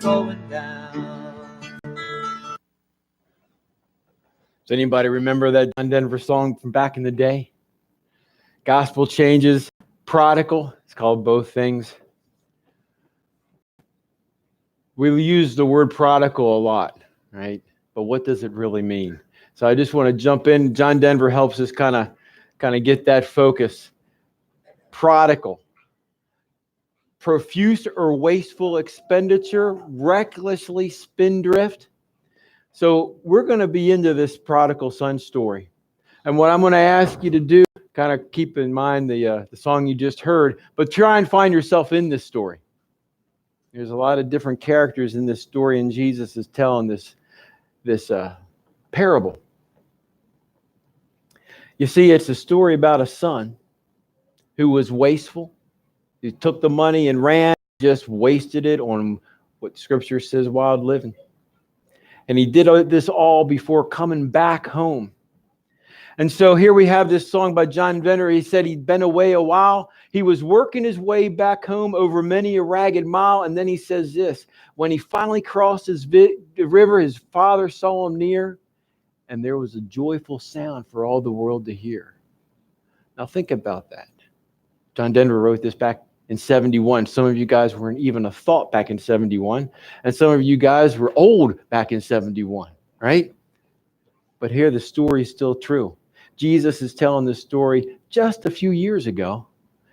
going down. Does anybody remember that John Denver song from back in the day? Gospel changes, prodigal. It's called Both Things. We use the word prodigal a lot, right? But what does it really mean? So I just want to jump in. John Denver helps us kind of get that focus. Prodigal. Profuse or wasteful expenditure, recklessly spendthrift. So we're going to be into this prodigal son story. And what I'm going to ask you to do, kind of keep in mind the song you just heard, but try and find yourself in this story. There's a lot of different characters in this story, and Jesus is telling this parable. You see, it's a story about a son who was wasteful. He took the money and ran, just wasted it on what Scripture says wild living. And he did this all before coming back home. And so here we have this song by John Denver. He said he'd been away a while. He was working his way back home over many a ragged mile. And then he says this, when he finally crossed the river, his father saw him near, and there was a joyful sound for all the world to hear. Now think about that. John Denver wrote this back in 71. Some of you guys weren't even a thought back in 71. And some of you guys were old back in 71, right? But here the story is still true. Jesus is telling this story just a few years ago,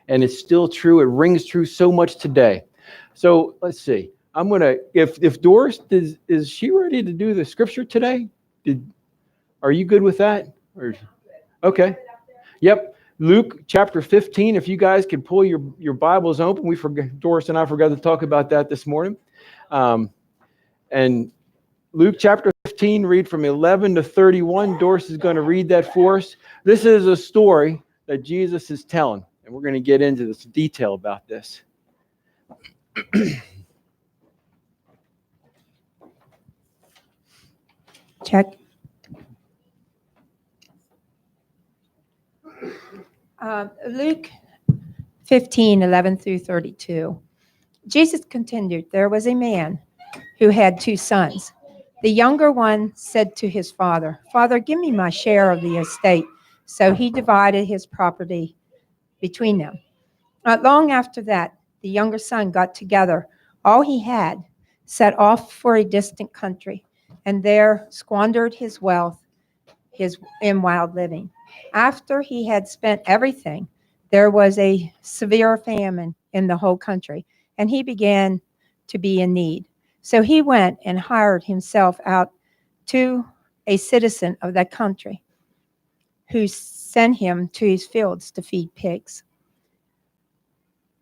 and it's still true. It rings true so much today. So let's see. I'm going to, if Doris, is she ready to do the scripture today? Are you good with that? Okay. Yep. Luke chapter 15, if you guys can pull your Bibles open. Doris and I forgot to talk about that this morning. And Luke chapter 15, read from 11 to 31. Doris is going to read that for us. This is a story that Jesus is telling, and we're going to get into this detail about this. Check. Luke 15, 11 through 32. Jesus continued, there was a man who had two sons. The younger one said to his father, Father, give me my share of the estate. So he divided his property between them. Not long after that, the younger son got together all he had, set off for a distant country, and there squandered his wealth in wild living. After he had spent everything, there was a severe famine in the whole country, and he began to be in need. So he went and hired himself out to a citizen of that country, who sent him to his fields to feed pigs.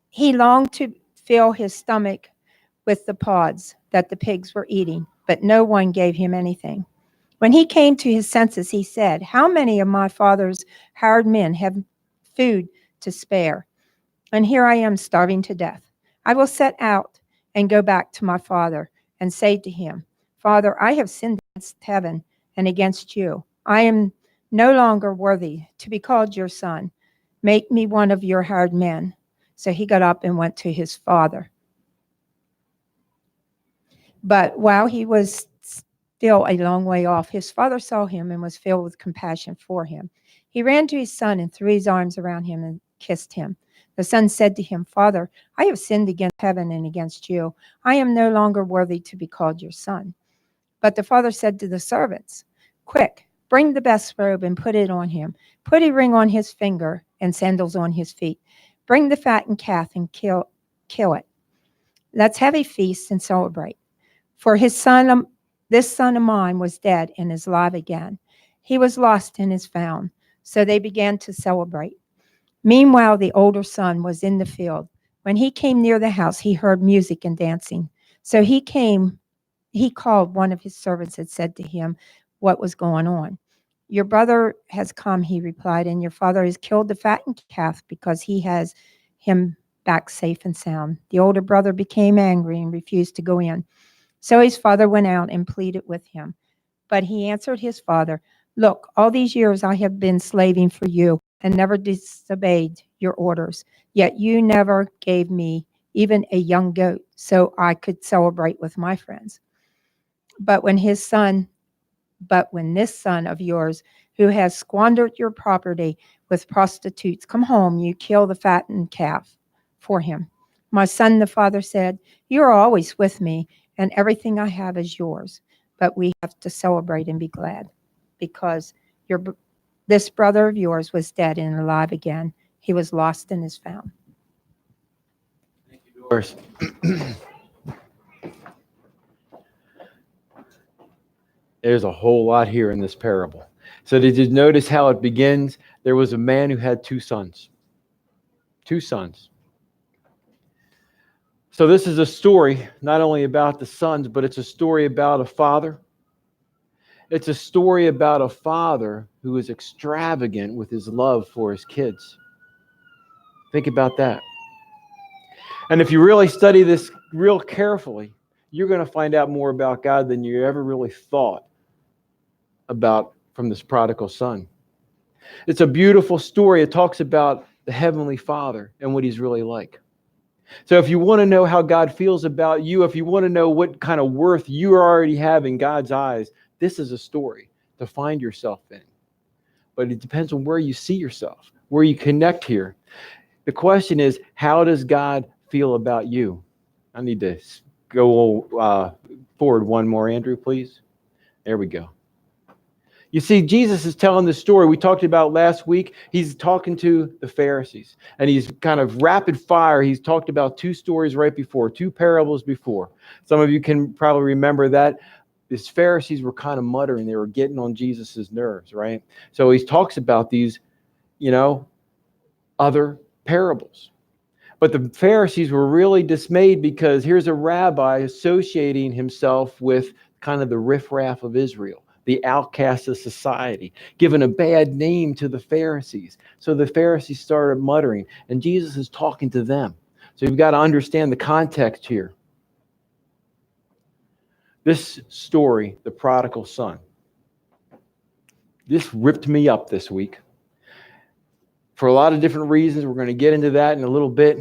He longed to fill his stomach with the pods that the pigs were eating, but no one gave him anything. When he came to his senses, he said, how many of my father's hired men have food to spare? And here I am starving to death. I will set out and go back to my father and say to him, Father, I have sinned against heaven and against you. I am no longer worthy to be called your son. Make me one of your hired men. So he got up and went to his father. But while he was still a long way off, his father saw him and was filled with compassion for him. He ran to his son and threw his arms around him and kissed him. The son said to him, Father, I have sinned against heaven and against you. I am no longer worthy to be called your son. But the father said to the servants, Quick, bring the best robe and put it on him. Put a ring on his finger and sandals on his feet. Bring the fattened calf and kill it. Let's have a feast and celebrate. For this son of mine was dead and is alive again. He was lost and is found. So they began to celebrate. Meanwhile, the older son was in the field. When he came near the house, he heard music and dancing. So he called one of his servants and said to him what was going on. Your brother has come, he replied, and your father has killed the fattened calf because he has him back safe and sound. The older brother became angry and refused to go in. So his father went out and pleaded with him. But he answered his father, Look, all these years I have been slaving for you and never disobeyed your orders. Yet you never gave me even a young goat, so I could celebrate with my friends. But when this son of yours, who has squandered your property with prostitutes, come home, you kill the fattened calf for him. My son, the father said, you are always with me, and everything I have is yours. But we have to celebrate and be glad, because this brother of yours was dead and alive again. He was lost and is found. Doris. There's a whole lot here in this parable. So did you notice how it begins? There was a man who had two sons. Two sons. So this is a story not only about the sons, but it's a story about a father. It's a story about a father who is extravagant with his love for his kids. Think about that. And if you really study this real carefully, you're going to find out more about God than you ever really thought about from this prodigal son. It's a beautiful story. It talks about the Heavenly Father and what he's really like. So if you want to know how God feels about you, if you want to know what kind of worth you already have in God's eyes, this is a story to find yourself in. But it depends on where you see yourself, where you connect here. The question is, how does God feel about you? I need to go forward one more, Andrew, please. There we go. You see, Jesus is telling this story we talked about last week. He's talking to the Pharisees, and he's kind of rapid fire. He's talked about two stories right before, two parables before. Some of you can probably remember that. These Pharisees were kind of muttering. They were getting on Jesus's nerves, right? So he talks about these, other parables. But the Pharisees were really dismayed because here's a rabbi associating himself with kind of the riffraff of Israel, the outcasts of society, giving a bad name to the Pharisees. So the Pharisees started muttering, and Jesus is talking to them. So you've got to understand the context here. This story, the prodigal son, this ripped me up this week for a lot of different reasons. We're going to get into that in a little bit.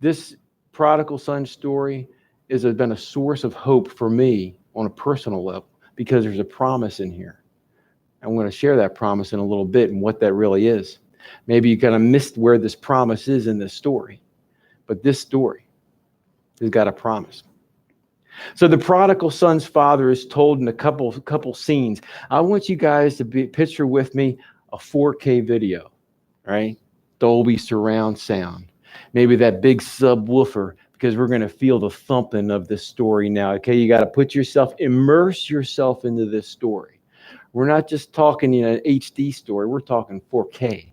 This prodigal son story has been a source of hope for me on a personal level because there's a promise in here. I'm going to share that promise in a little bit and what that really is. Maybe you kind of missed where this promise is in this story, but this story has got a promise. So the prodigal son's father is told in a couple scenes. I want you guys to picture with me a 4K video, right? Dolby surround sound. Maybe that big subwoofer, because we're going to feel the thumping of this story now. Okay, you got to immerse yourself into this story. We're not just talking an HD story. We're talking 4K.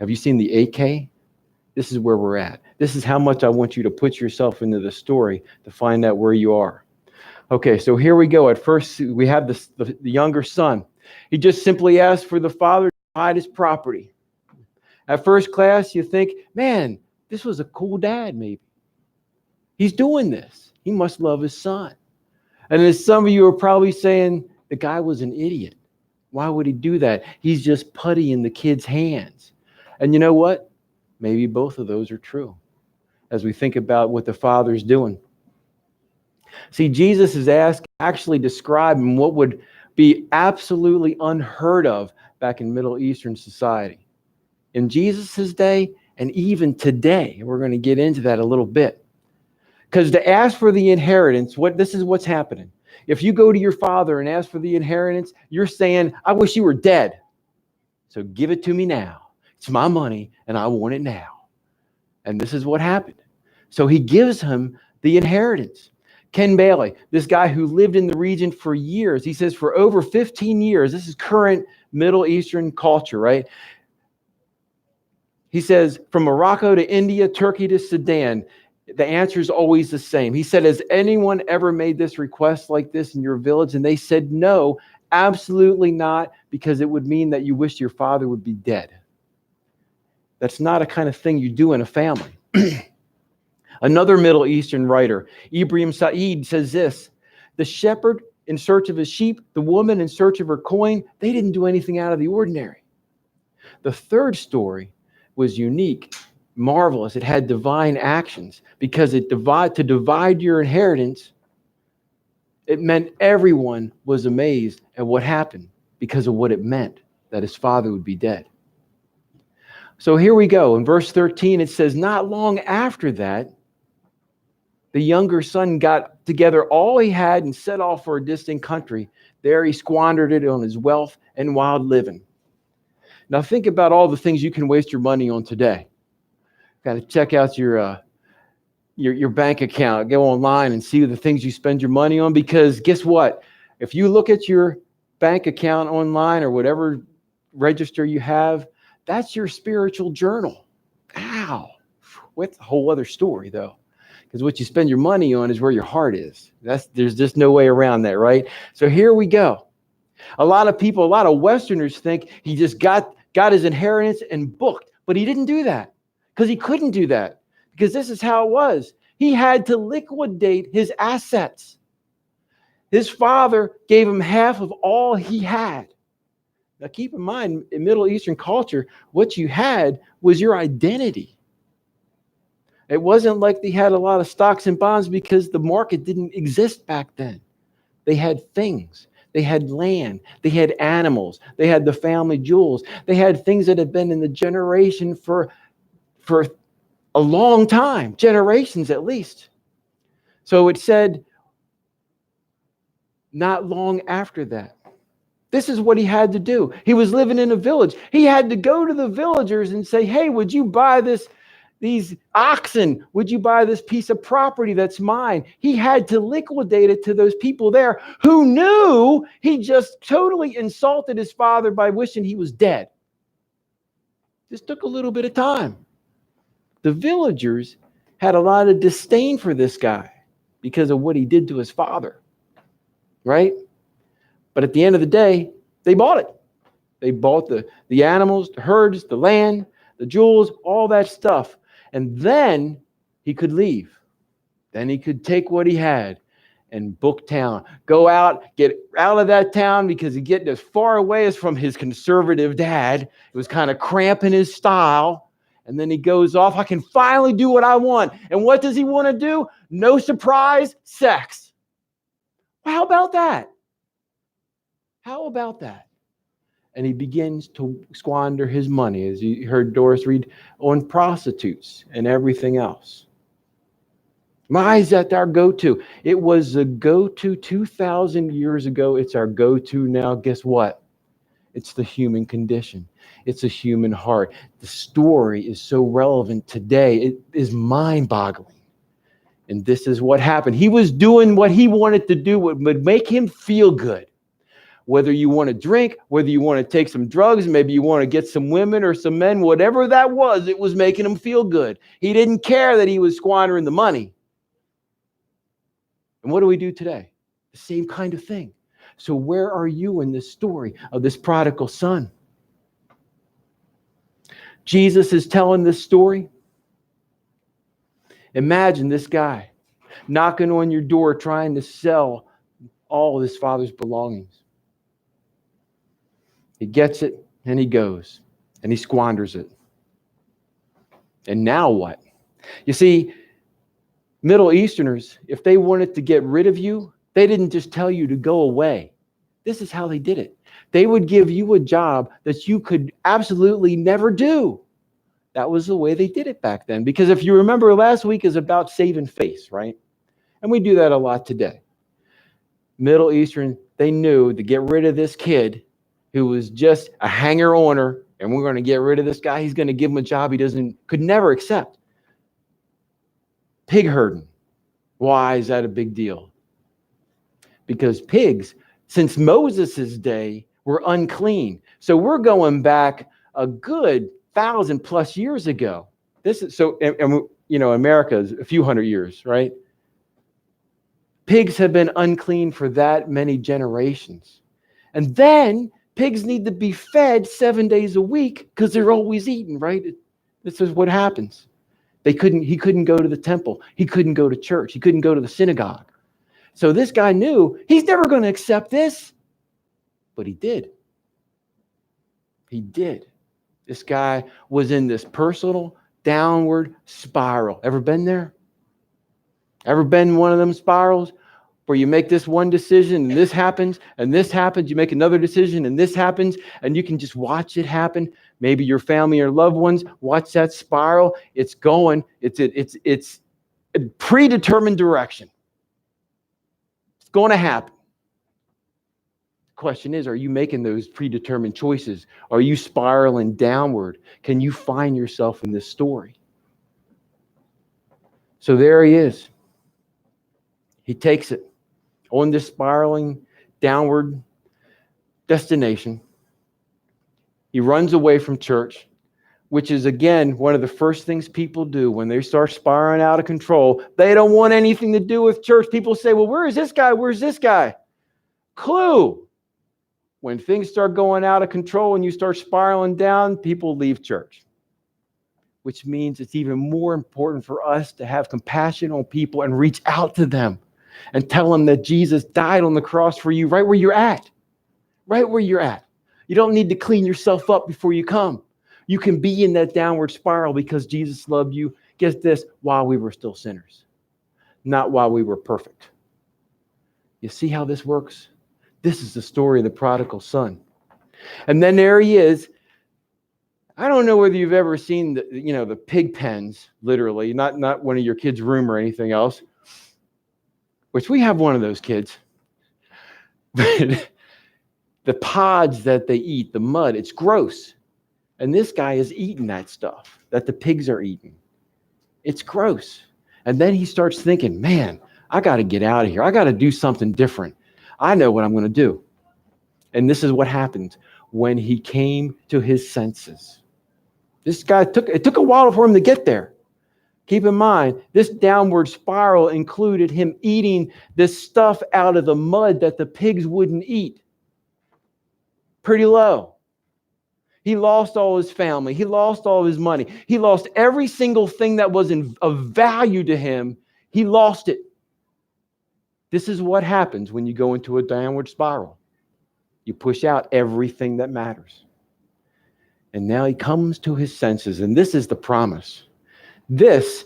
Have you seen the 8K? This is where we're at. This is how much I want you to put yourself into the story to find out where you are. Okay, so here we go. At first, we have the younger son. He just simply asked for the father to hide his property. At first class, you think, man, this was a cool dad, maybe. He's doing this. He must love his son. And as some of you are probably saying, the guy was an idiot. Why would he do that? He's just putty in the kid's hands. And you know what? Maybe both of those are true as we think about what the Father's doing. See, Jesus is actually describing what would be absolutely unheard of back in Middle Eastern society. In Jesus' day and even today, we're going to get into that a little bit. Because to ask for the inheritance, this is what's happening. If you go to your father and ask for the inheritance, you're saying, I wish you were dead. So give it to me now. It's my money, and I want it now. And this is what happened. So he gives him the inheritance. Ken Bailey, this guy who lived in the region for years, he says for over 15 years, this is current Middle Eastern culture, right? He says from Morocco to India, Turkey to Sudan, the answer is always the same. He said, has anyone ever made this request like this in your village? And they said, no, absolutely not, because it would mean that you wish your father would be dead. That's not a kind of thing you do in a family. Another Middle Eastern writer, Ibrahim Said, says this: the shepherd in search of his sheep, the woman in search of her coin, they didn't do anything out of the ordinary. The third story was unique marvelous. It had divine actions because to divide your inheritance, it meant everyone was amazed at what happened because of what it meant, that his father would be dead. So here we go. In verse 13, it says, not long after that, the younger son got together all he had and set off for a distant country. There he squandered it on his wealth and wild living. Now think about all the things you can waste your money on today. Got to check out your bank account, go online and see the things you spend your money on, because guess what? If you look at your bank account online or whatever register you have, that's your spiritual journal. Ow. What's a whole other story though? Because what you spend your money on is where your heart is. There's just no way around that, right? So here we go. A lot of Westerners think he just got his inheritance and booked, but he didn't do that because he couldn't do that, because this is how it was. He had to liquidate his assets. His father gave him half of all he had. Now keep in mind, in Middle Eastern culture, what you had was your identity. It wasn't like they had a lot of stocks and bonds because the market didn't exist back then. They had things. They had land. They had animals. They had the family jewels. They had things that had been in the generation for a long time, generations at least. So it said, not long after that. This is what he had to do. He was living in a village. He had to go to the villagers and say, hey, would you buy these oxen? Would you buy this piece of property that's mine? He had to liquidate it to those people there who knew he just totally insulted his father by wishing he was dead. This took a little bit of time. The villagers had a lot of disdain for this guy because of what he did to his father, right? But at the end of the day, they bought it. They bought the animals, the herds, the land, the jewels, all that stuff. And then he could leave. Then he could take what he had and book town. Go out, get out of that town, because he get as far away as from his conservative dad. It was kind of cramping his style. And then he goes off. I can finally do what I want. And what does he want to do? No surprise, sex. Well, how about that? How about that? And he begins to squander his money, as you heard Doris read, on prostitutes and everything else. Why is that our go-to? It was a go-to 2,000 years ago. It's our go-to now. Guess what? It's the human condition. It's a human heart. The story is so relevant today. It is mind-boggling. And this is what happened. He was doing what he wanted to do, what would make him feel good. Whether you want to drink, whether you want to take some drugs, maybe you want to get some women or some men, whatever that was, it was making him feel good. He didn't care that he was squandering the money. And what do we do today? The same kind of thing. So where are you in this story of this prodigal son? Jesus is telling this story. Imagine this guy knocking on your door trying to sell all of his father's belongings. He gets it and he goes and he squanders it. And now what? You see, Middle Easterners, if they wanted to get rid of you, they didn't just tell you to go away. This is how they did it. They would give you a job that you could absolutely never do. That was the way they did it back then. Because if you remember, last week is about saving face, right? And we do that a lot today. Middle Eastern, they knew to get rid of this kid who was just a hanger-oner, and we're going to get rid of this guy. He's going to give him a job he could never accept. Pig herding. Why is that a big deal? Because pigs, since Moses' day, were unclean. So we're going back a good 1,000+ years ago. This is so, and America is a few hundred years, right? Pigs have been unclean for that many generations. And then pigs need to be fed 7 days a week because they're always eating, right? This is what happens. He couldn't go to the temple. He couldn't go to church. He couldn't go to the synagogue. So this guy knew he's never going to accept this. But he did. He did. This guy was in this personal downward spiral. Ever been there? Ever been in one of them spirals where you make this one decision and this happens and this happens, you make another decision and this happens, and you can just watch it happen? Maybe your family or loved ones watch that spiral. It's going. It's a predetermined direction. It's going to happen. The question is, are you making those predetermined choices? Are you spiraling downward? Can you find yourself in this story? So there he is. He takes it on this spiraling downward destination. He runs away from church, which is, again, one of the first things people do when they start spiraling out of control. They don't want anything to do with church. People say, well, where is this guy? Where's this guy? Clue. When things start going out of control and you start spiraling down, people leave church, which means it's even more important for us to have compassion on people and reach out to them and tell them that Jesus died on the cross for you right where you're at. Right where you're at. You don't need to clean yourself up before you come. You can be in that downward spiral because Jesus loved you, get this, while we were still sinners, not while we were perfect. You see how this works? This is the story of the prodigal son. And then there he is. I don't know whether you've ever seen the pig pens, literally, not one of your kids' room or anything else, which we have one of those kids. But the pods that they eat, the mud, it's gross. And this guy is eating that stuff that the pigs are eating. It's gross. And then he starts thinking, man, I got to get out of here. I got to do something different. I know what I'm going to do. And this is what happened when he came to his senses. This guy it took a while for him to get there. Keep in mind, this downward spiral included him eating this stuff out of the mud that the pigs wouldn't eat. Pretty low. He lost all his family. He lost all his money. He lost every single thing that was of value to him. He lost it. This is what happens when you go into a downward spiral. You push out everything that matters. And now he comes to his senses, and this is the promise. This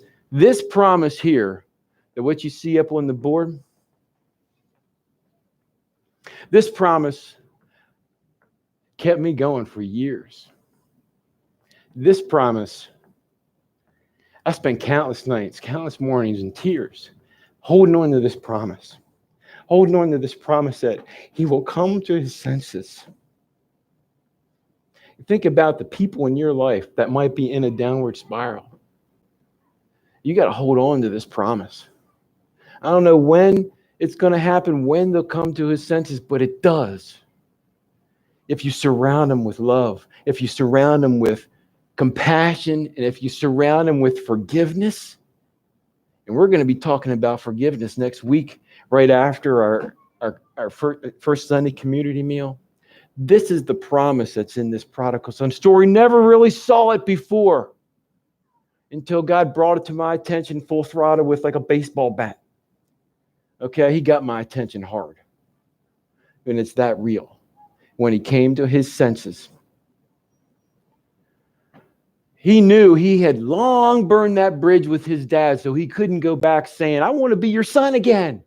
promise here, that what you see up on the board, this promise kept me going for years. This promise, I spent countless nights, countless mornings in tears, holding on to this promise. Holding on to this promise that he will come to his senses. Think about the people in your life that might be in a downward spiral. You got to hold on to this promise. I don't know when it's going to happen, when they'll come to his senses, but it does. If you surround them with love, if you surround them with compassion, and if you surround them with forgiveness. And we're going to be talking about forgiveness next week, right after our first Sunday community meal. This is the promise that's in this prodigal son story. Never really saw it before until God brought it to my attention full throttle with like a baseball bat. Okay, he got my attention hard. And it's that real. When he came to his senses, he knew he had long burned that bridge with his dad, so he couldn't go back saying, I want to be your son again.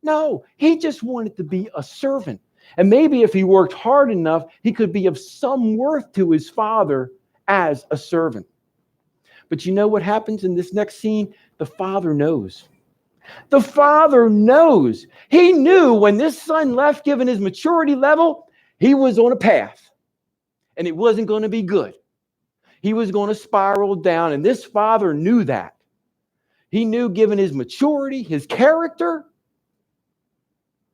No, he just wanted to be a servant. And maybe if he worked hard enough, he could be of some worth to his father as a servant. But you know what happens in this next scene? The father knows. The father knows. He knew when this son left, given his maturity level, he was on a path. And it wasn't going to be good. He was going to spiral down, and this father knew that. He knew, given his maturity, his character,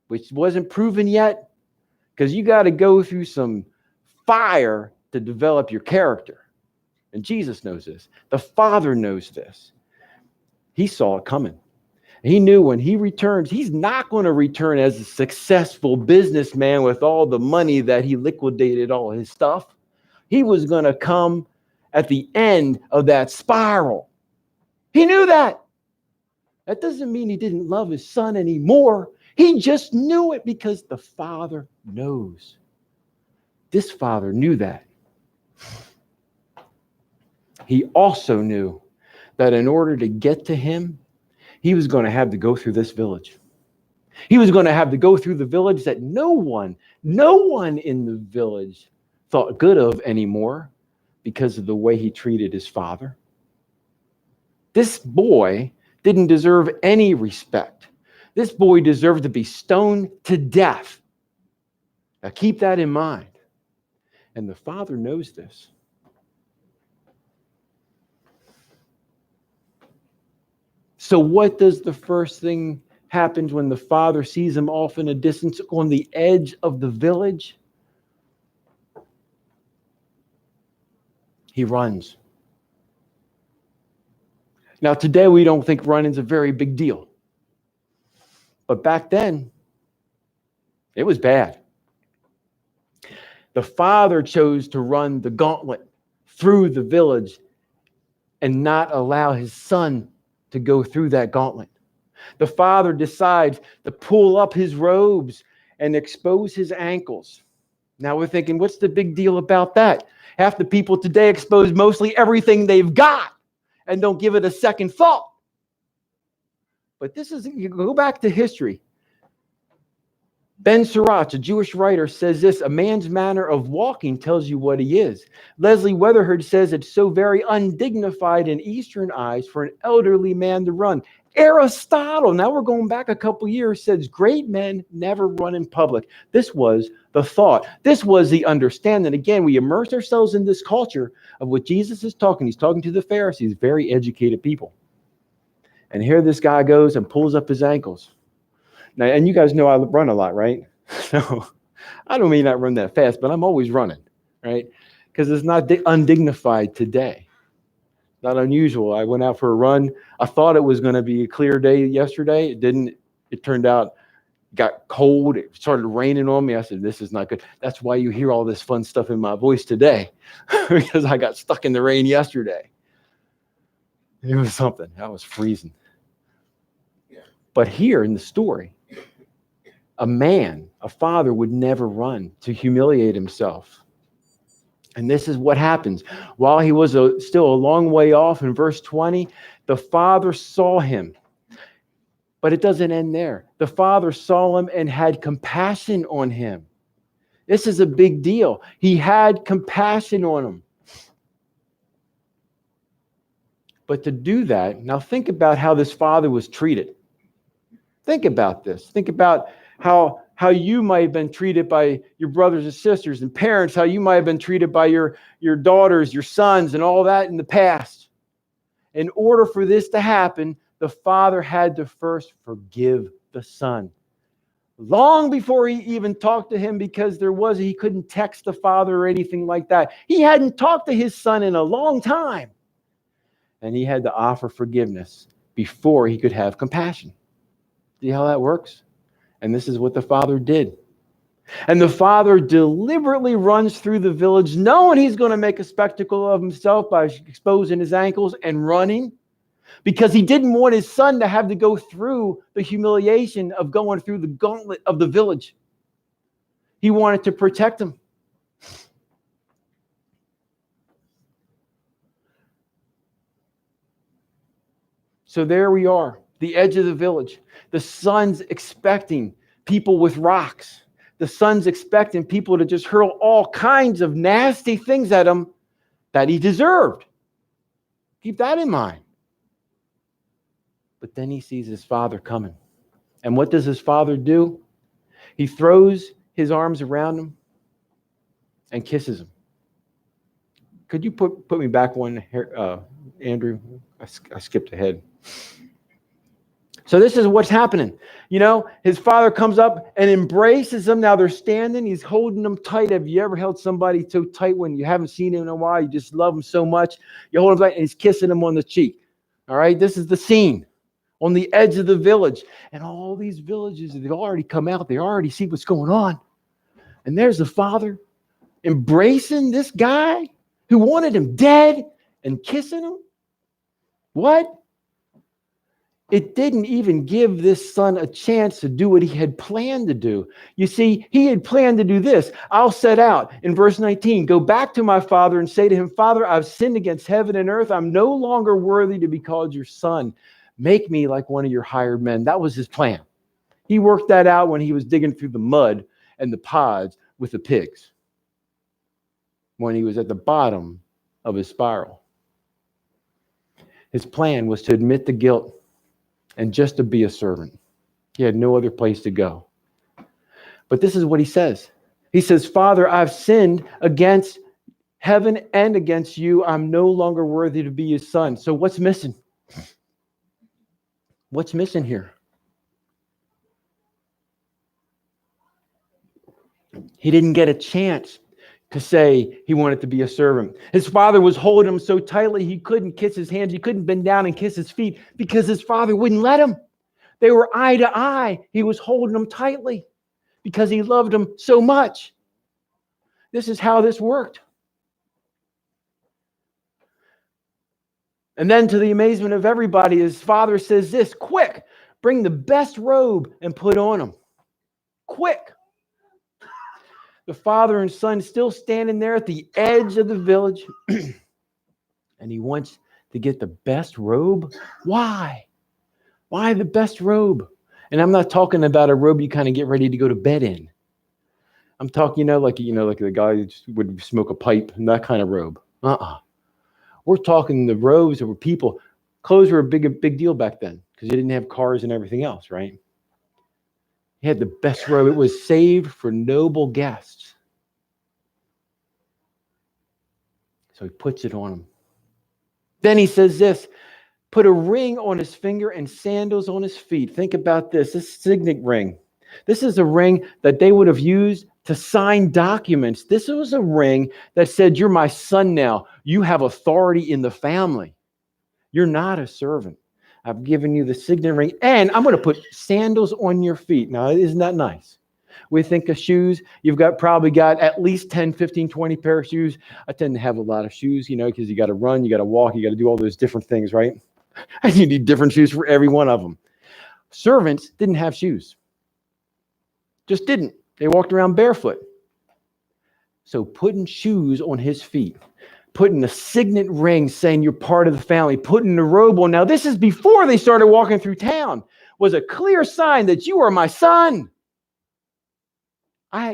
which wasn't proven yet, because you got to go through some fire to develop your character. And Jesus knows this. The Father knows this. He saw it coming. He knew when he returns, he's not going to return as a successful businessman with all the money that he liquidated all his stuff. He was going to come at the end of that spiral. He knew that. That doesn't mean he didn't love his son anymore. He just knew it because the Father knows. This father knew that. he also knew that in order to get to him, he was going to have to go through this village. He was going to have to go through the village that no one in the village thought good of anymore because of the way he treated his father. This boy didn't deserve any respect. This boy deserved to be stoned to death. Now keep that in mind. And the father knows this. So what does the first thing happen when the father sees him off in a distance on the edge of the village? He runs. Now today we don't think running's a very big deal. But back then, it was bad. The father chose to run the gauntlet through the village and not allow his son to go through that gauntlet. The father decides to pull up his robes and expose his ankles. Now we're thinking, what's the big deal about that? Half the people today expose mostly everything they've got and don't give it a second thought. But this is, you go back to history. Ben Sirach, a Jewish writer, says this: a man's manner of walking tells you what he is. Leslie Weatherhead says it's so very undignified in Eastern eyes for an elderly man to run. Aristotle, now we're going back a couple years, says great men never run in public. This was the thought. This was the understanding. Again, we immerse ourselves in this culture of what Jesus is talking. He's talking to the Pharisees, very educated people. And here this guy goes and pulls up his ankles. Now, and you guys know I run a lot, right? So I don't mean not run that fast, but I'm always running, right? Because it's not undignified today. Not unusual. I went out for a run. I thought it was going to be a clear day yesterday. It didn't. It turned out it got cold. It started raining on me. I said, this is not good. That's why you hear all this fun stuff in my voice today, because I got stuck in the rain yesterday. It was something. I was freezing. But here in the story, a father would never run to humiliate himself. And this is what happens. While he was still a long way off, in verse 20, the father saw him. But it doesn't end there. The father saw him and had compassion on him. This is a big deal. He had compassion on him. But to do that, now think about how this father was treated. Think about this. Think about how you might have been treated by your brothers and sisters and parents, how you might have been treated by your daughters, your sons, and all that in the past. In order for this to happen, the father had to first forgive the son. Long before he even talked to him, because he couldn't text the father or anything like that. He hadn't talked to his son in a long time. And he had to offer forgiveness before he could have compassion. See how that works? And this is what the father did. And the father deliberately runs through the village, knowing he's going to make a spectacle of himself by exposing his ankles and running, because he didn't want his son to have to go through the humiliation of going through the gauntlet of the village. He wanted to protect him. So there we are, the edge of the village. The son's expecting people with rocks. The son's expecting people to just hurl all kinds of nasty things at him that he deserved. Keep that in mind. But then he sees his father coming. And what does his father do? He throws his arms around him and kisses him. Could you put me back one, Andrew? I skipped ahead. So this is what's happening. You know, his father comes up and embraces him. Now they're standing. He's holding them tight. Have you ever held somebody so tight when you haven't seen him in a while? You just love him so much. You hold him tight and he's kissing him on the cheek. All right, this is the scene on the edge of the village. And all these villages, they've already come out. They already see what's going on. And there's the father embracing this guy who wanted him dead and kissing him. What? it didn't even give this son a chance to do what he had planned to do. You see, he had planned to do this. I'll set out in verse 19, go back to my father and say to him, Father, I've sinned against heaven and earth. I'm no longer worthy to be called your son. Make me like one of your hired men. That was his plan. He worked that out when he was digging through the mud and the pods with the pigs, when he was at the bottom of his spiral. His plan was to admit the guilt and just to be a servant. He had no other place to go. But this is what he says. He says, Father, I've sinned against heaven and against you. I'm no longer worthy to be your son. So what's missing? What's missing here? He didn't get a chance to say he wanted to be a servant. His father was holding him so tightly he couldn't kiss his hands. He couldn't bend down and kiss his feet because his father wouldn't let him. They were eye to eye. He was holding him tightly because he loved him so much. This is how this worked. And then to the amazement of everybody, his father says this, quick, bring the best robe and put on him. Quick. The father and son still standing there at the edge of the village. And he wants to get the best robe. Why? Why the best robe? And I'm not talking about a robe you kind of get ready to go to bed in. I'm talking, like the guy who would smoke a pipe and that kind of robe. We're talking the robes that were people. Clothes were a big deal back then because you didn't have cars and everything else, right? He had the best robe. It was saved for noble guests. So he puts it on him. Then he says this, put a ring on his finger and sandals on his feet. Think about this signet ring. This is a ring that they would have used to sign documents. This was a ring that said, you're my son now. You have authority in the family. You're not a servant. I've given you the signet ring, and I'm going to put sandals on your feet. Now, isn't that nice? We think of shoes. You've probably got at least 10, 15, 20 pair of shoes. I tend to have a lot of shoes, because you got to run, you got to walk, you got to do all those different things, right? And you need different shoes for every one of them. Servants didn't have shoes. Just didn't. They walked around barefoot. So putting shoes on his feet, putting a signet ring saying you're part of the family, putting the robe on. Now, this is before they started walking through town, was a clear sign that you are my son.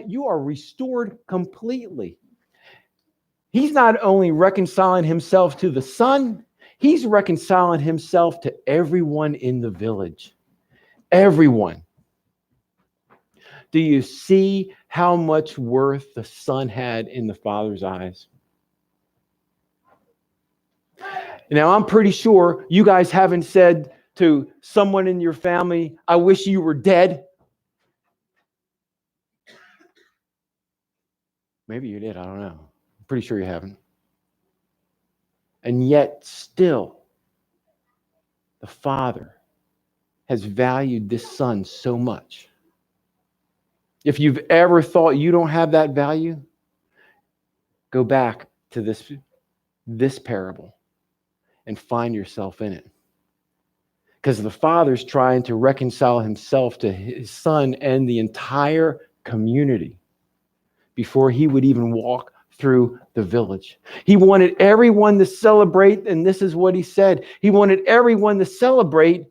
You are restored completely. He's not only reconciling himself to the son, he's reconciling himself to everyone in the village. Everyone. Do you see how much worth the son had in the father's eyes? Now, I'm pretty sure you guys haven't said to someone in your family, I wish you were dead. Maybe you did. I don't know. I'm pretty sure you haven't. And yet still, the Father has valued this son so much. If you've ever thought you don't have that value, go back to this parable and find yourself in it. Because the Father's trying to reconcile himself to his son and the entire community before he would even walk through the village. He wanted everyone to celebrate, and this is what he said. He wanted everyone to celebrate,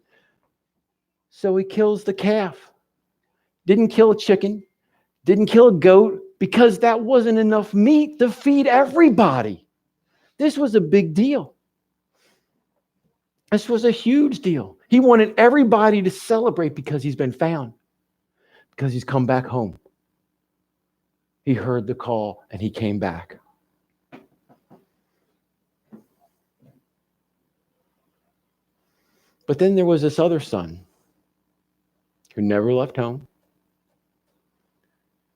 so he kills the calf. Didn't kill a chicken, didn't kill a goat, because that wasn't enough meat to feed everybody. This was a big deal. This was a huge deal. He wanted everybody to celebrate because he's been found, because he's come back home. He heard the call and he came back. But then there was this other son who never left home.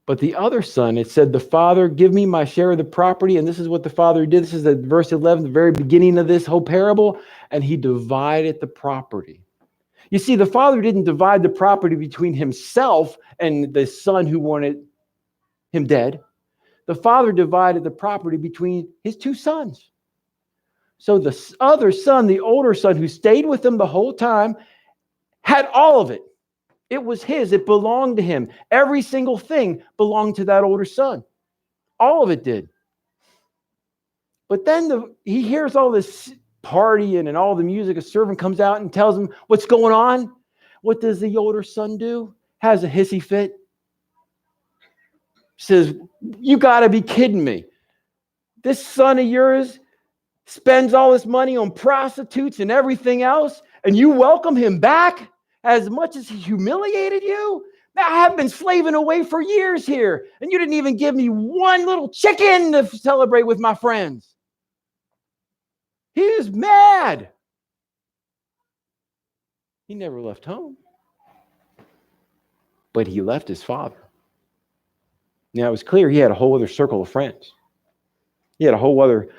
But the other son, it said, the father, give me my share of the property. And this is what the father did. This is at verse 11, the very beginning of this whole parable. And he divided the property. You see, the father didn't divide the property between himself and the son who wanted him dead. The father divided the property between his two sons. So the other son, the older son who stayed with him the whole time, had all of it. It was his. It belonged to him. Every single thing belonged to that older son. All of it did. But then he hears all this partying and all the music. A servant comes out and tells him what's going on. What does the older son do? Has a hissy fit. Says, you got to be kidding me. This son of yours spends all this money on prostitutes and everything else, and you welcome him back as much as he humiliated you? Now, I have been slaving away for years here, and you didn't even give me one little chicken to celebrate with my friends. He is mad. He never left home, but he left his father. Now, it was clear he had a whole other circle of friends. He had a whole other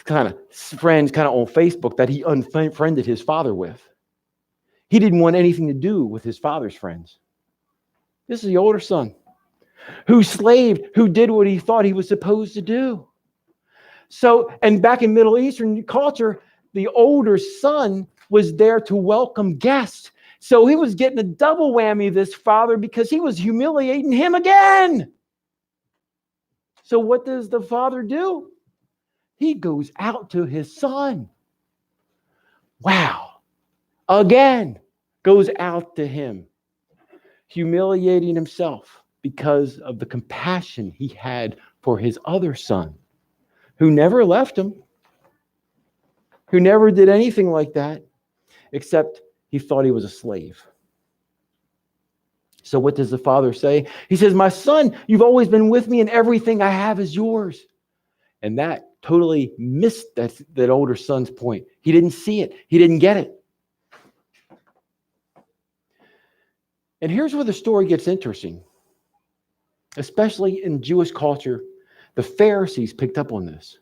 kind of friends kind of on Facebook that he unfriended his father with. He didn't want anything to do with his father's friends. This is the older son who slaved, who did what he thought he was supposed to do. So, and back in Middle Eastern culture, the older son was there to welcome guests. So he was getting a double whammy, this father, because he was humiliating him again. So what does the father do? He goes out to his son. Wow. Again, goes out to him, humiliating himself because of the compassion he had for his other son, who never left him, who never did anything like that, except he thought he was a slave. So what does the father say? He says, my son, you've always been with me and everything I have is yours. And that totally missed that older son's point. He didn't see it. He didn't get it. And here's where the story gets interesting. Especially in Jewish culture, the Pharisees picked up on this.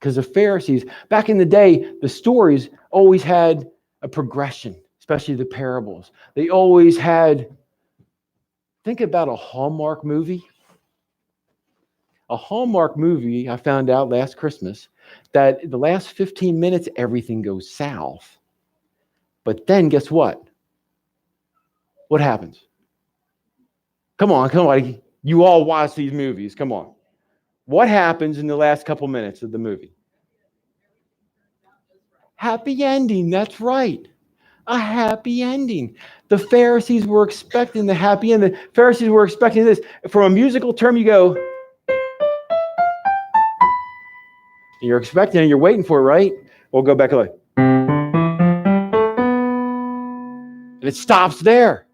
Because the Pharisees, back in the day, the stories always had a progression, especially the parables. They always had, think about a Hallmark movie. A Hallmark movie, I found out last Christmas, that the last 15 minutes, everything goes south. But then guess what? What happens? Come on. You all watch these movies. Come on. What happens in the last couple minutes of the movie? Happy ending. That's right. A happy ending. The Pharisees were expecting the happy end. The Pharisees were expecting this. From a musical term, you go, you're expecting it, you're waiting for it, right? We'll go back like, and it stops there.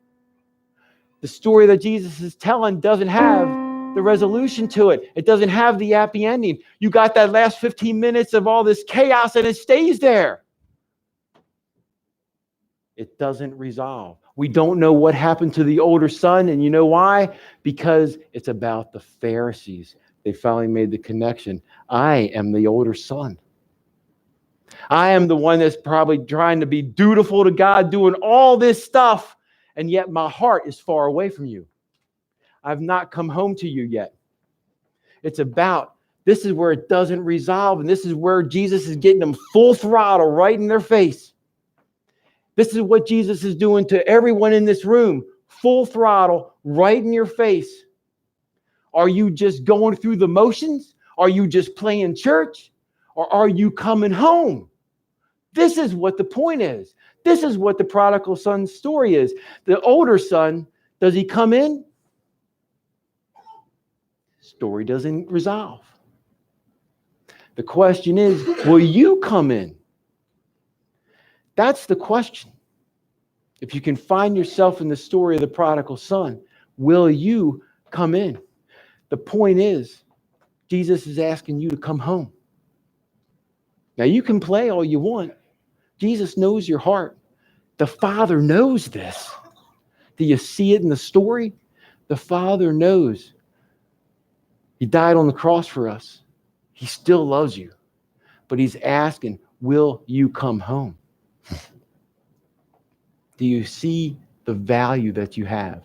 The story that Jesus is telling doesn't have the resolution to it. It doesn't have the happy ending. You got that last 15 minutes of all this chaos and it stays there. It doesn't resolve. We don't know what happened to the older son, and you know why? Because it's about the Pharisees. They finally made the connection. I am the older son. I am the one that's probably trying to be dutiful to God, doing all this stuff, and yet my heart is far away from you. I've not come home to you yet. It's about, this is where it doesn't resolve, and this is where Jesus is getting them full throttle right in their face. This is what Jesus is doing to everyone in this room, full throttle right in your face. Are you just going through the motions? Are you just playing church? Or are you coming home? This is what the point is. This is what the prodigal son's story is. The older son, does he come in? Story doesn't resolve. The question is, will you come in? That's the question. If you can find yourself in the story of the prodigal son, will you come in? The point is, Jesus is asking you to come home. Now, you can play all you want. Jesus knows your heart. The Father knows this. Do you see it in the story? The Father knows. He died on the cross for us. He still loves you. But he's asking, will you come home? Do you see the value that you have?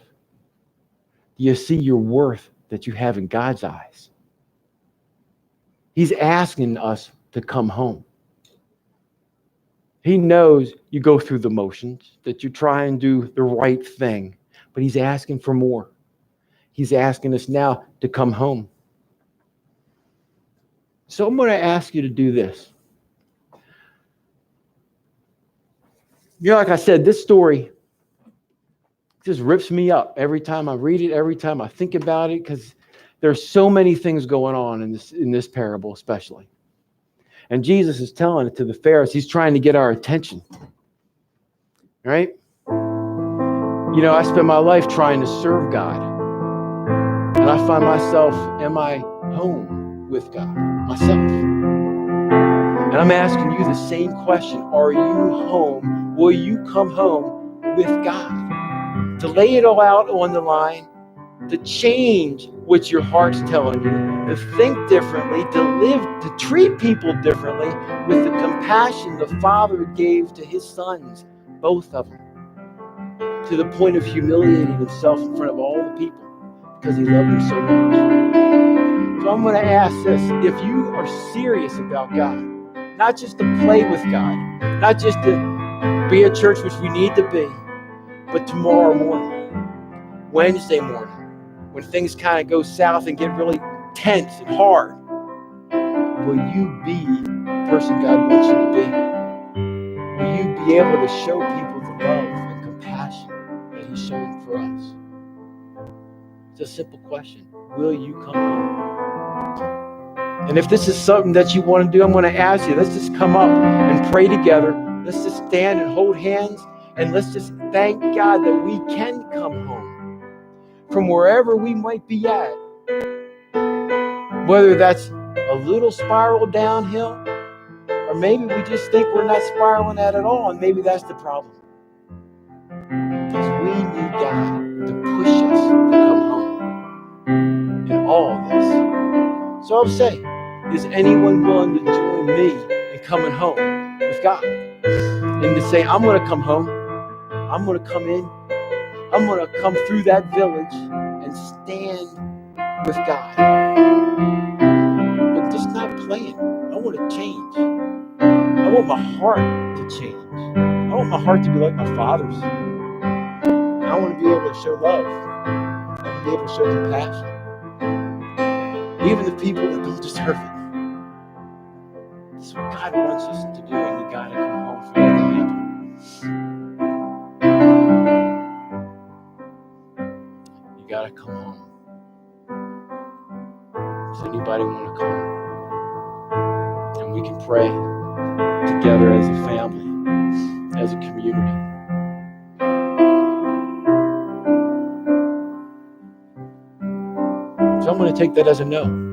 Do you see your worth that you have in God's eyes? He's asking us to come home. He knows you go through the motions, that you try and do the right thing, but he's asking for more. He's asking us now to come home. So I'm going to ask you to do this. Like I said, this story just rips me up every time I read it, every time I think about it, because there's so many things going on in this parable, especially. And Jesus is telling it to the Pharisees. He's trying to get our attention. Right? I spend my life trying to serve God. And I find myself, am I home with God myself? And I'm asking you the same question. Are you home? Will you come home with God? To lay it all out on the line, to change what your heart's telling you, to think differently, to live, to treat people differently with the compassion the Father gave to his sons, both of them, to the point of humiliating himself in front of all the people because he loved them so much. So I'm going to ask this. If you are serious about God, not just to play with God, not just to be a church, which we need to be, but tomorrow morning, Wednesday morning, when things kind of go south and get really tense and hard, will you be the person God wants you to be? Will you be able to show people the love and compassion that he's showing for us? It's a simple question. Will you come home? And if this is something that you want to do, I'm going to ask you, let's just come up and pray together. Let's just stand and hold hands, and let's just thank God that we can come home from wherever we might be at. Whether that's a little spiral downhill, or maybe we just think we're not spiraling at all, and maybe that's the problem. Because we need God to push us to come home in all of this. So I'll say, is anyone willing to join me in coming home with God? And to say, I'm going to come home. I'm going to come in. I'm going to come through that village and stand with God. But just not playing. I want to change. I want my heart to change. I want my heart to be like my Father's. I want to be able to show love. I want to be able to show compassion. Even the people that don't deserve it. This is what God wants us to do, and we got to come home for that to happen. You got to come home. Does anybody want to come? And we can pray together as a family, as a community. So I'm going to take that as a no.